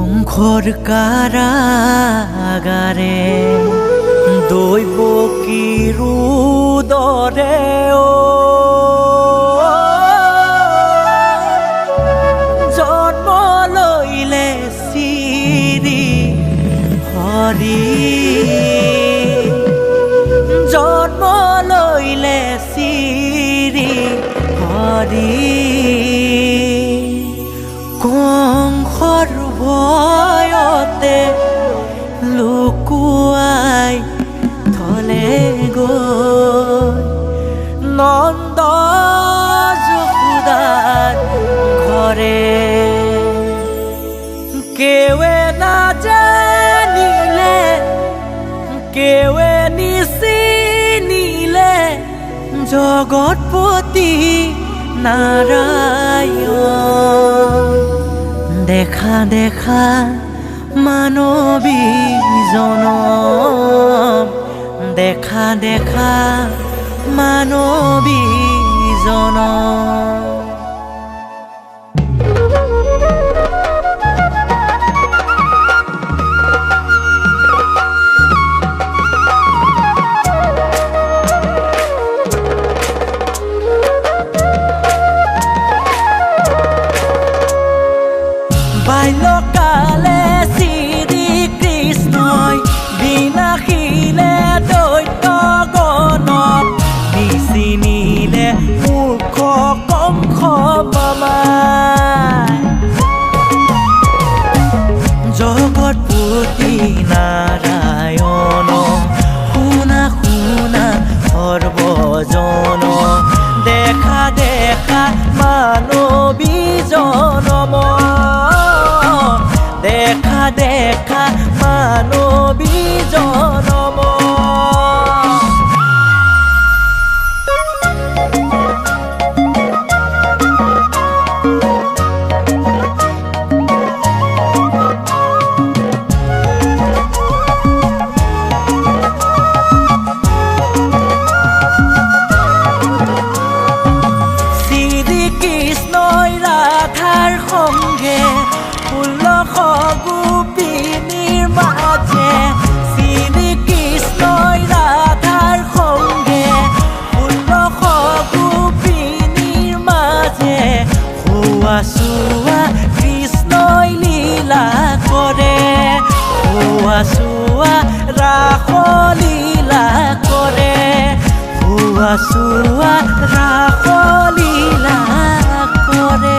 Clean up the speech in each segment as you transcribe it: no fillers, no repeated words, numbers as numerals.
কংসৰ কাৰাগাৰে দৈৱ কি ৰুদৰে জন্ম লৈলে শ্ৰী হৰি জন্ম লৈলে শ্ৰী হৰি কংসৰ ভয়তে লুকুৱাই থলে গৈ নন্দ যশোদাৰ ঘৰে কেৱে নাজানিলে কেৱে নিচিনিলে জগতপতি নাৰায়ণ দেখা দেখা মানৱী জনম দেখা দেখা মানৱী জনম বাল্যকালে শ্ৰীকৃষ্ণই বিনাশিলে দৈত্য গণক নিচিনিলে মূৰ্খ কংস মামাই জগতপতি নাৰায়ণ শুনা শুনা সৰ্বজন দেখা দেখা মানৱী জনম দেখা দেখা মানৱী জনম শ্ৰীকৃষ্ণই ৰাধাৰ সংগে 16 গোপিনীৰ মাজে শ্ৰীকৃষ্ণই ৰাধাৰ সংগে 16 গোপিনীৰ মাজে হোৱা চোৱা কৃষ্ণই লীলা কৰে হোৱা চোৱা ৰাস লীলা কৰে হোৱা চোৱা ৰাস লীলা কৰে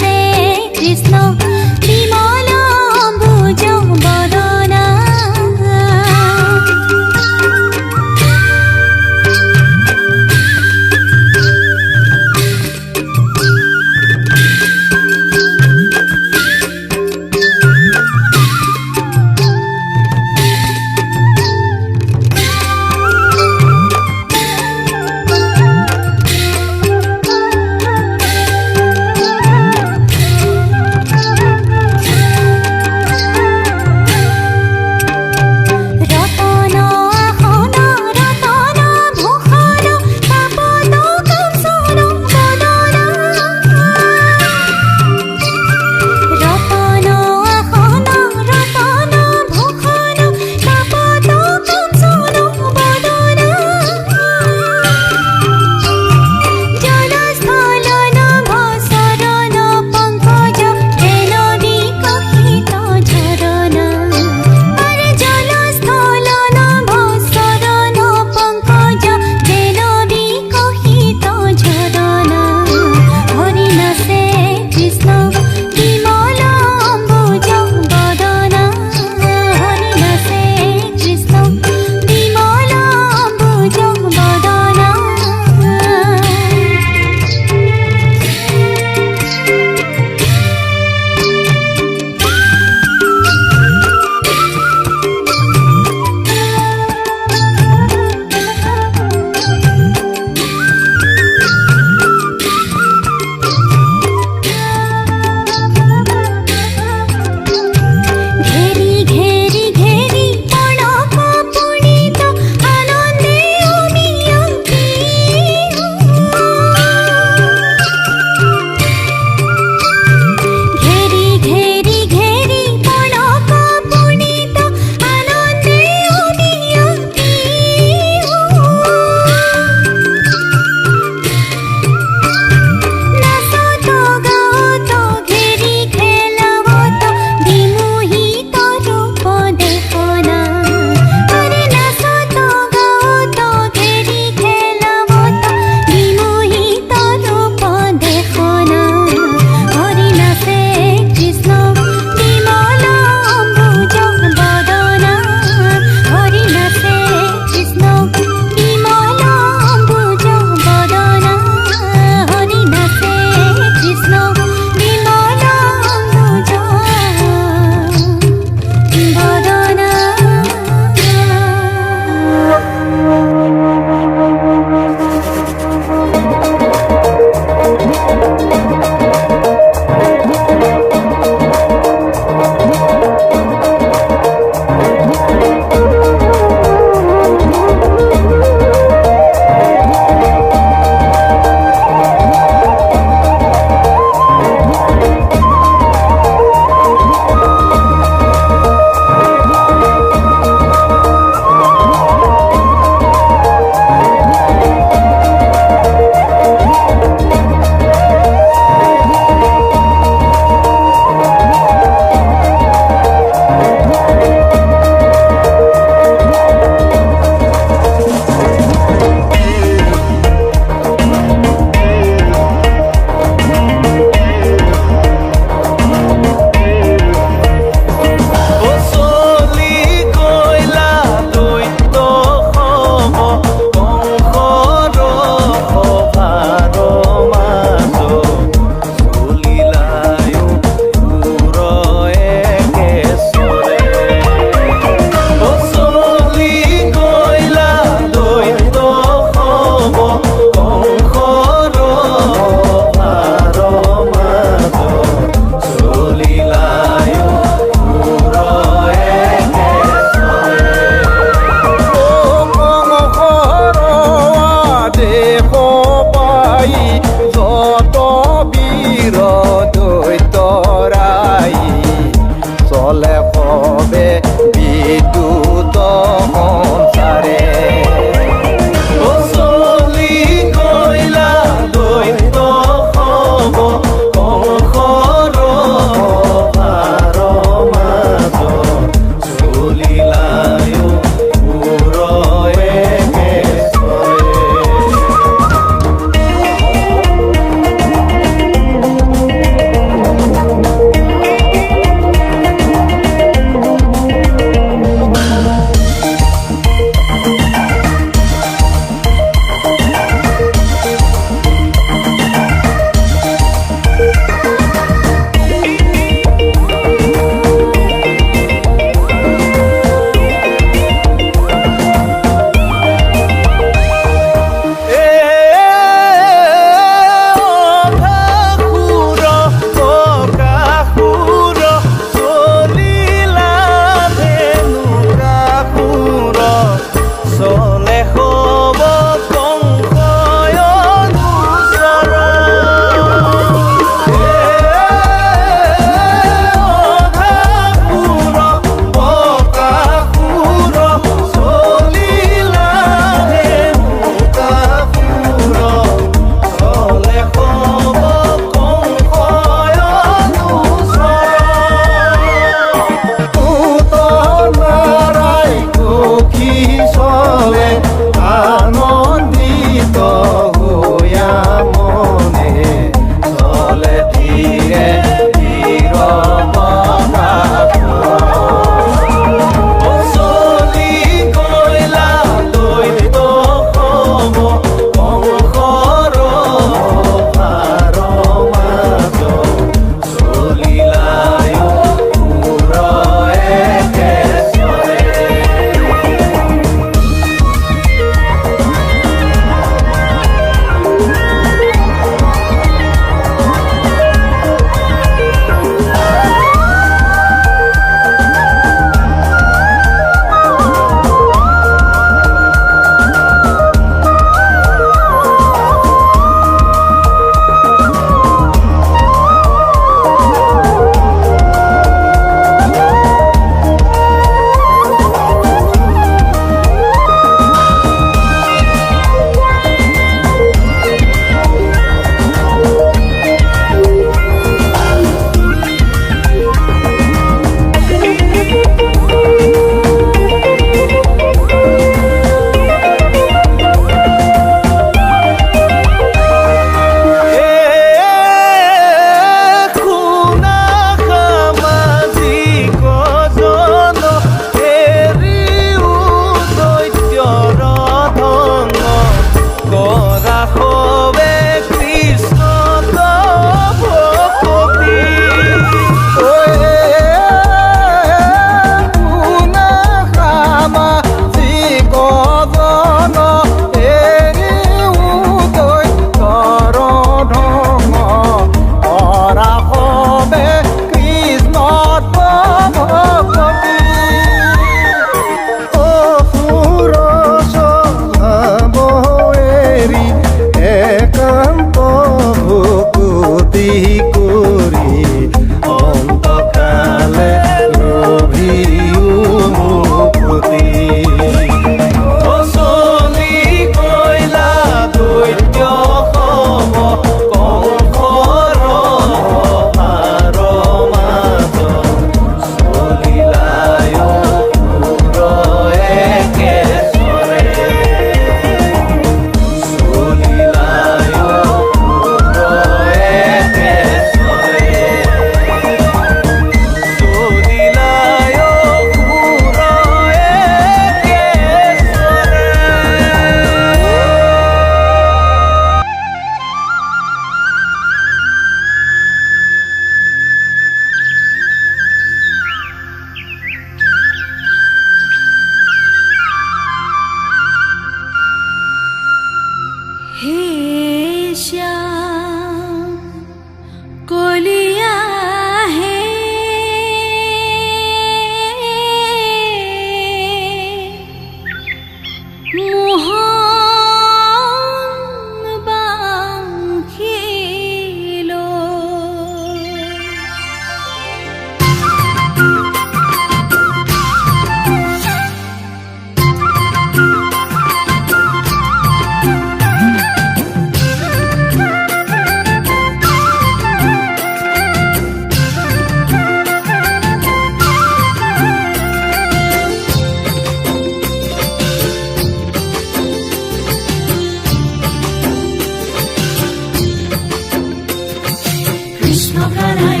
গানাই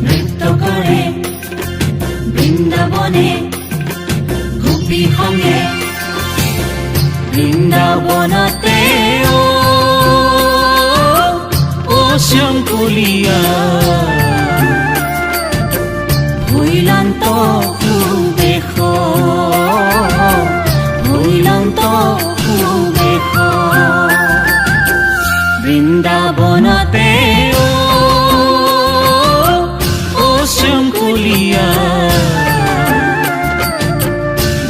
নৃত্য কৰে বৃন্দাবনে গোপী সংগে বৃন্দাবনতে ও শংকুলিয়া ভৈলান্ত সুবেশ ভৈলান্ত সুবেশ বৃন্দাবনতে ও শংকুলিয়া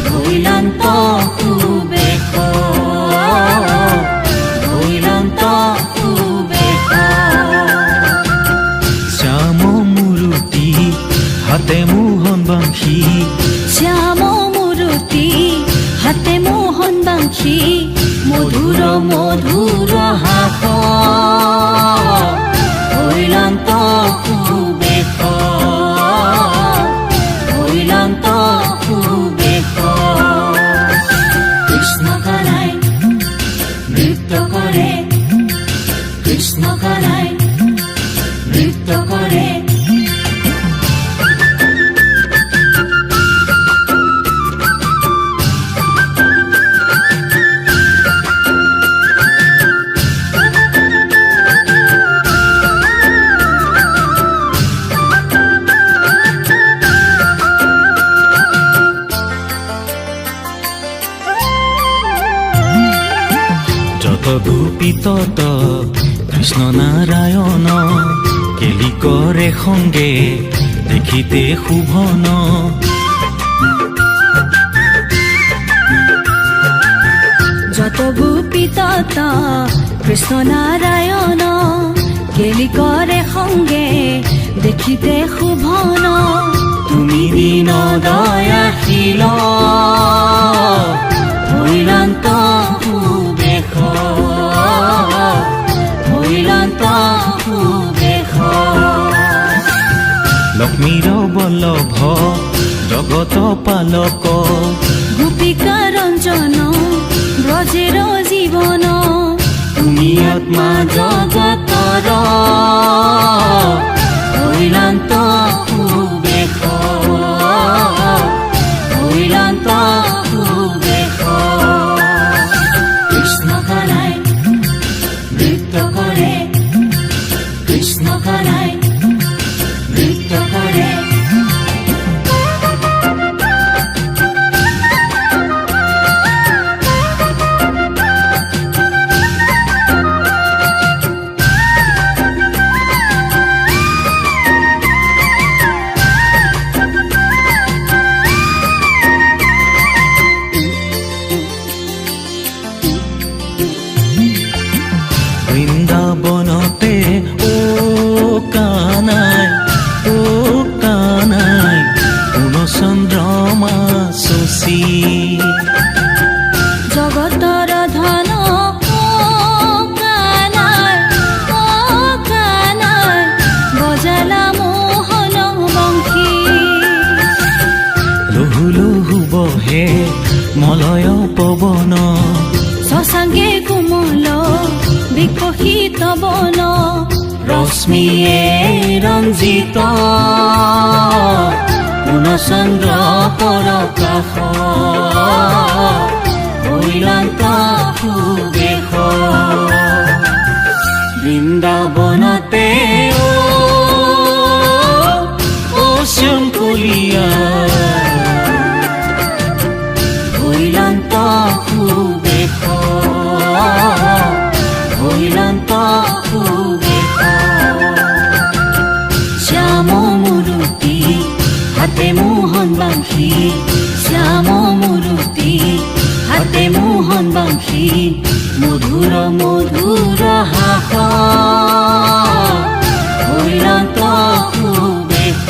ভৈলান্ত সুবেশ ভৈলান্ত সুবেশ শ্যাম মূরতি হাতে মোহন বাংশী শ্যাম মূরতি হাতে মোহন বাংশী মধুর মধুর হাস ভৈলান্ত সুবেশ ভৈলান্ত সুবেশ কৃষ্ণ গানাই নৃত্য কৰে কৃষ্ণ গানাই নৃত্য কৰে যত গোপী তত কৃষ্ণ নাৰায়ণ কেলি কৰে সংগে দেখিতে শুভন যত গোপী তত কৃষ্ণ নাৰায়ণ কেলি কৰে সংগে দেখিতে শুভন তুমি দীন দয়াশীল ভৈলান্ত সুবেশ ভৈলান্ত সুবেশ লক্ষ্মীৰ বল্লভ জগত পালক গোপিকা ৰঞ্জন ব্ৰজেৰ জীৱন তুমি আত্মা জগতৰ ভৈলান্ত সুবেশ ভৈলান্ত সুবেশ কৃষ্ণ গানাই নৃত্য কৰে কৃষ্ণ গানাই নৃত্য কৰে বৃন্দাবনতে ও কানাই পূৰ্ণচন্দ্ৰমা শশী জগতৰ ধন কানাই বজালা মোহন বংশী লহু লহু বহে মলয় পৱন শশাংকে কোমল বিকশিত বন ৰশ্মিয়ে ৰঞ্জিত পূৰ্ণচন্দ্ৰ পৰকাশ ভৈলান্ত সুবেশ বৃন্দাবনতে ও শংকুলিয়া ভৈলান্ত সুবেশ ভৈলান্ত সুবেশ শ্যাম মূরতি হাতে মোহন বাংশী শ্যাম মূরতি হাতে মোহন বাংশী মধুর মধুর হাস ভৈলান্ত সুবেশ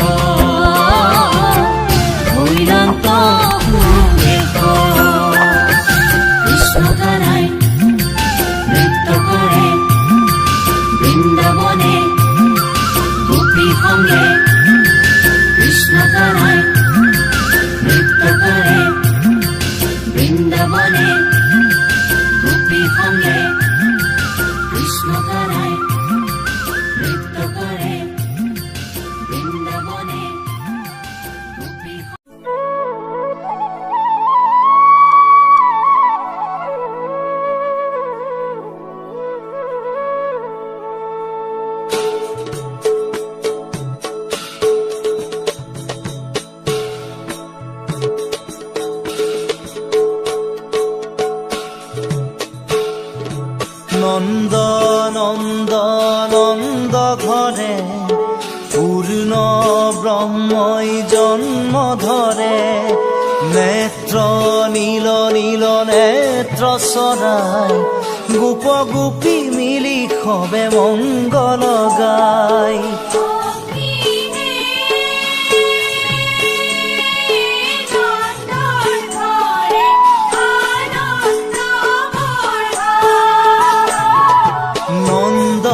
ভৈলান্ত সুবেশ কৃষ্ণ গানাই নৃত্য কৰে বৃন্দাবনে গোপী সংগে কৃষ্ণ গানাই নৃত্য কৰে বৃন্দাবনে গোপী সংগে কৃষ্ণ গানাই নৃত্য কৰে নন্দ ঘরে পূর্ণ ব্রহ্মই জন্ম ধরে নেত্র নীল নীল নেত্র সরাই গোপ গোপী মিলি খবে মঙ্গল গাই নন্দ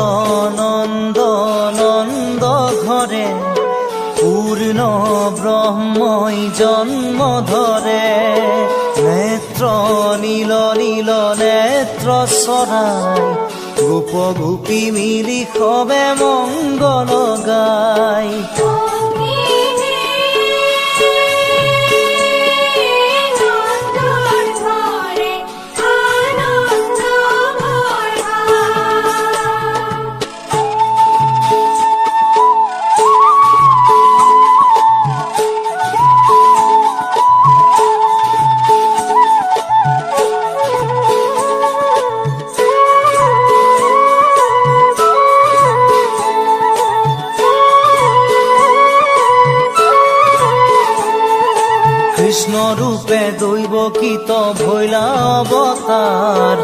নন্দ নন্দ ঘরে পূর্ণ ব্রহ্মই জন্ম ধরে নেত্র নীল নীল নেত্র সরাই গোপ গোপী মিলি খবে মঙ্গল গাই কৃষ্ণ রূপে দৈবকীত ভৈলা অবতার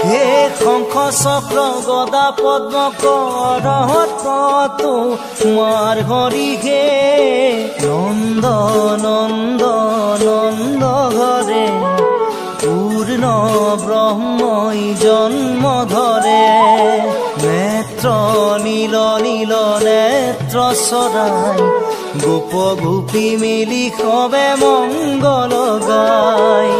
হে শঙ্খ চক্র গদা পদ্ম করহত মার হরি হে নন্দ নন্দ নন্দ ঘরে পূর্ণ ব্রহ্মই জন্ম ধরে নেত্র নীল নীল নেত্র সরাই গোপ গোপী মিলি খবে মঙ্গল গাই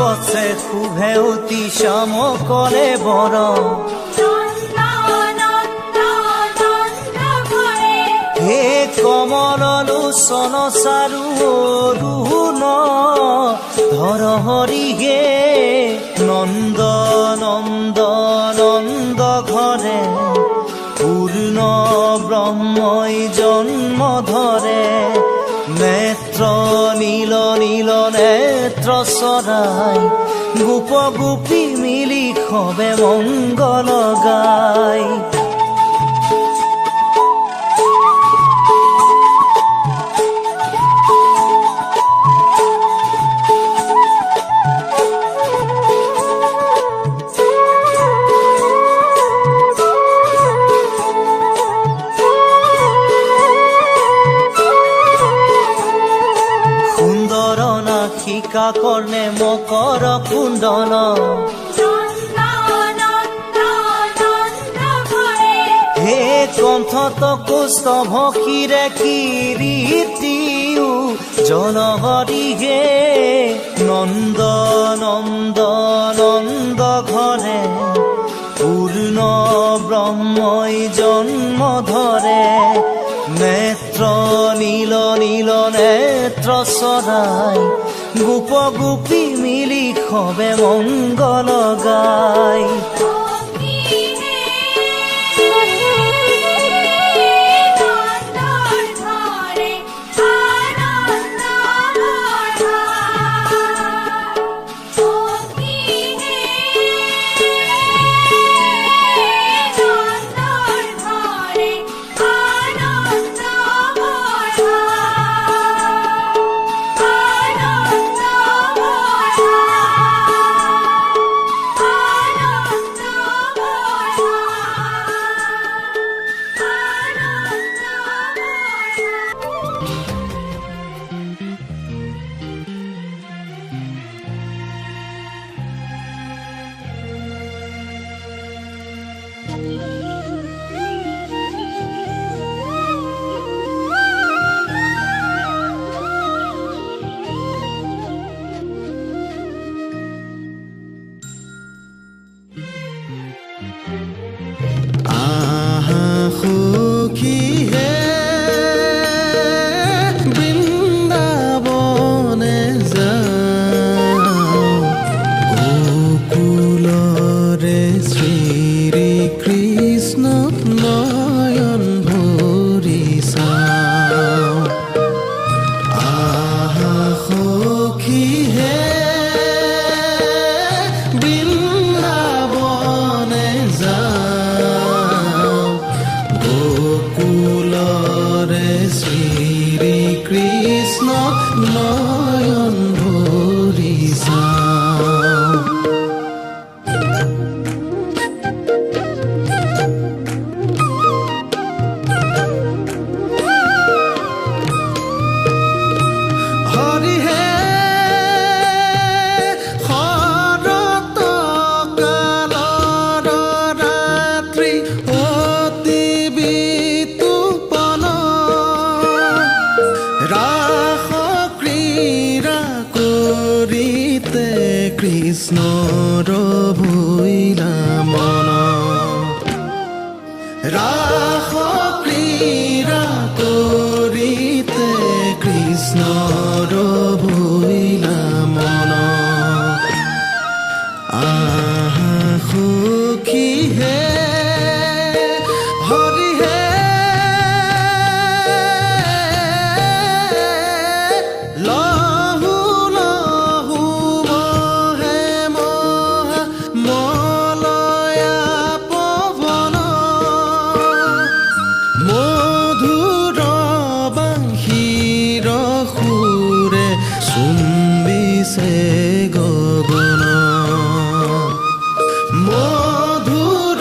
বছে শুভে অতি শ্যাম করে বর হে কমল লোচন চাৰু অৰুণ ধৰ হৰি হে নন্দ নন্দ নন্দ ঘৰে পূৰ্ণ ব্ৰহ্মই জন্ম ধৰে নেত্ৰ নীল নীল নেত্ৰ সৰাই গোপ গোপী মিলি খবে মঙ্গল গাই শিকা কৰ্ণে মকৰ কুণ্ডল হে কণ্ঠত কুষ্ঠ ভক্ষীৰে কিৰীতিও জন হৰি হে নন্দ নন্দ নন্দ ঘৰে পূৰ্ণ ব্ৰহ্মই জন্ম ধৰে নেত্ৰ নীল নীল নেত্ৰ সৰাই গোপ গোপী মিলি খবে মঙ্গল গাই ভৈলা মন ৰাস ক্ৰীড়া কৰিতে কৃষ্ণৰ ভৈলা মন আহা সখী হে হৰি হে গগন মধুৰ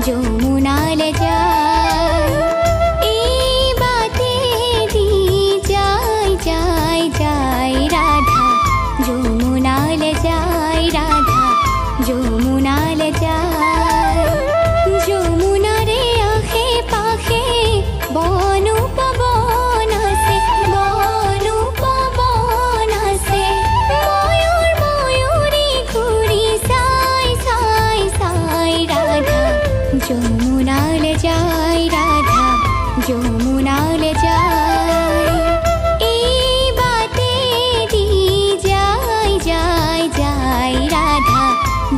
যমুনালে যায় এই বাতে দি যায় যায় যায় রাধা যমুনালে যায় রাধা যমুনালে যায় যমুনারে আখে পাখে বন পবন আছে ময়ূর ময়ূরী ঘুরি সাই সাই সাই রাধা যমুনালে যায় রাধা যমুনালে যায় এই বাতে দি যায় যায় যায় রাধা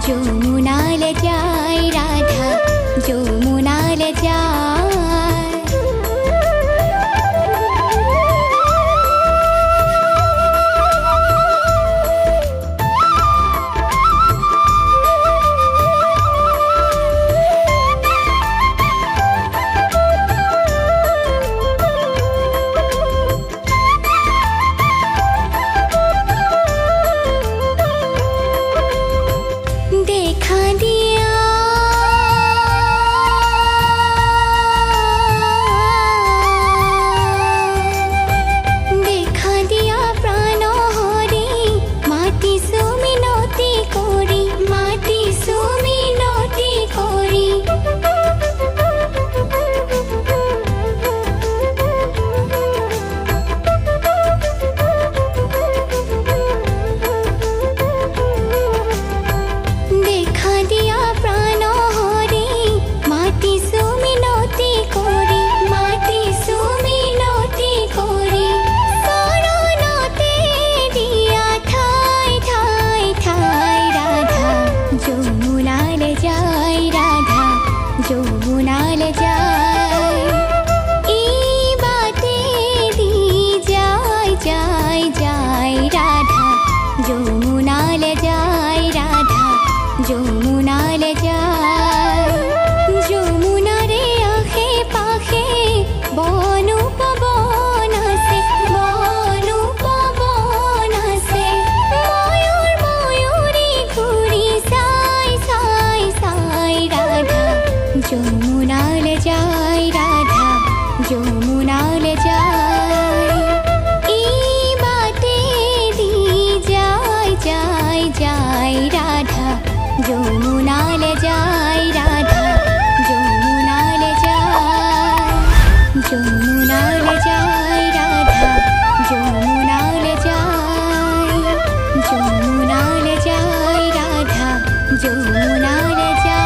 যমুনালে যায় রাধা যমুনালে যায় দেখা দিয়া দেখা দিয়া প্রাণ হরি মাটি সুমিনতি করি মাটি সুমিনতি করি দেখা দিয়া প্রাণ হরি মাটি সুমিনতি করি মাটি সুমিনতি করি শরণতে দিয়া ঠাই ঠাই ঠাই রাধা যমুনালে যায় রাধা যমুনালে যায় এই বাতে দি যায় যায় যায় রাধা যমুনালে যায় রাধা যমুনালে যায় যমুনারে আখে পাখে বন পবন আছে ময়ূর ময়ূরী ঘুরি সাই সাই সাই রাধা যমুনালে যায় রাধা যমুনালে যায় এই বাতে দি যায় যায় যায় রাধা যমুনালে যায় রাধা যমুনালে যায় যমুনালে যায় রাধা যমুনালে যায় যমুনালে যায় রাধা যমুনালে যায়